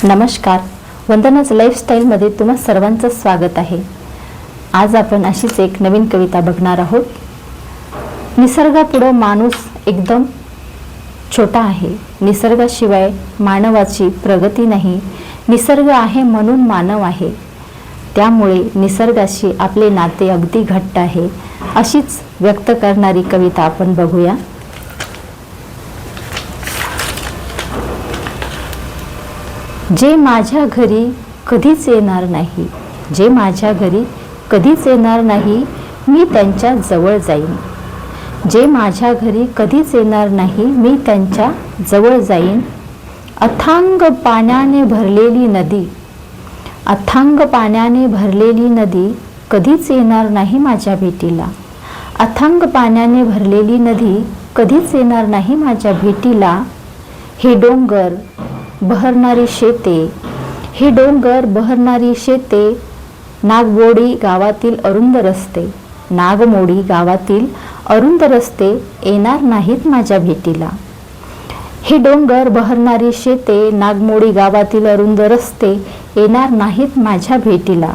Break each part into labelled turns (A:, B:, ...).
A: नमस्कार, वंदनाच लाईफस्टाईलमध्ये तुम्हा सर्वांचं स्वागत आहे। आज आपण अशीच एक नवीन कविता बघणार आहोत। निसर्गापुढे माणूस एकदम छोटा आहे, निसर्गाशिवाय मानवाची प्रगती नाही। निसर्ग आहे म्हणून मानव आहे, त्यामुळे निसर्गाशी आपले नाते अगदी घट्ट आहे। अशीच व्यक्त करणारी कविता आपण बघूया। जे माझ्या घरी कधीच येणार नाही, जे माझ्या घरी कधीच येणार नाही, मी त्यांच्या जवळ जाईन। जे माझ्या घरी कधीच येणार नाही, मी त्यांच्या जवळ जाईन। अथांग पाण्याने भरलेली नदी, अथांग पाण्याने भरलेली नदी कधीच येणार नाही माझ्या भेटीला। अथांग पाण्याने भरलेली नदी कधीच येणार नाही माझ्या भेटीला। हे डोंगर बहरणारी शेते, हे डोंगर बहरणारी शेते, नागमोडी गावातील अरुंद रस्ते, नागमोडी गावातील अरुंद रस्ते येणार नाहीत माझ्या भेटीला। हे डोंगर बहरणारी शेते, नागमोडी गावातील अरुंद रस्ते येणार नाहीत माझ्या भेटीला।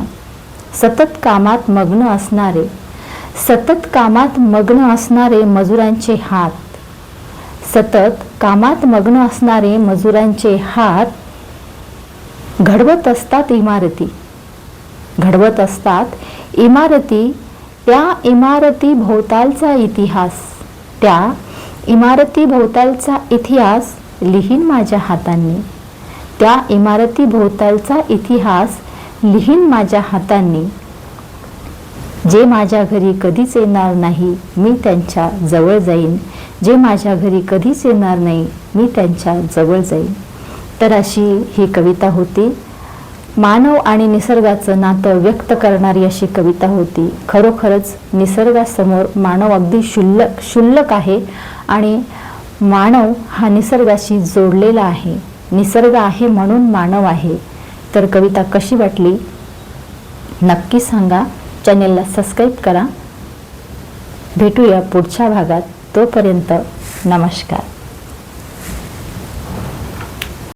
A: सतत कामात मग्न असणारे, सतत कामात मग्न असणारे मजुरांचे हात, सतत कामात मग्न असणारे मजुरांचे हात घडवत असतात इमारती, घडवत असतात इमारती। त्या इमारती भोवतालचा इतिहास, त्या इमारती भोवतालचा इतिहास लिहीन माझ्या हातांनी, त्या इमारती भोवतालचा इतिहास लिहीन माझ्या हातांनी। जे माझ्या घरी कधीच येणार नाही, मी त्यांच्या जवळ जाईन। जे माझ्या घरी कधीच येणार नाही, मी त्यांच्या जवळ जाईन। तर अशी ही कविता होती। मानव आणि निसर्गाचं नातं व्यक्त करणारी अशी कविता होती। खरोखरच निसर्गासमोर मानव अगदी क्षुल्लक आहे आणि मानव हा निसर्गाशी जोडलेला आहे। निसर्ग आहे म्हणून मानव आहे। तर कविता कशी वाटली नक्की सांगा, चॅनेलला सबस्क्राईब करा। भेटूया पुढच्या भागात, तोपर्यंत नमस्कार।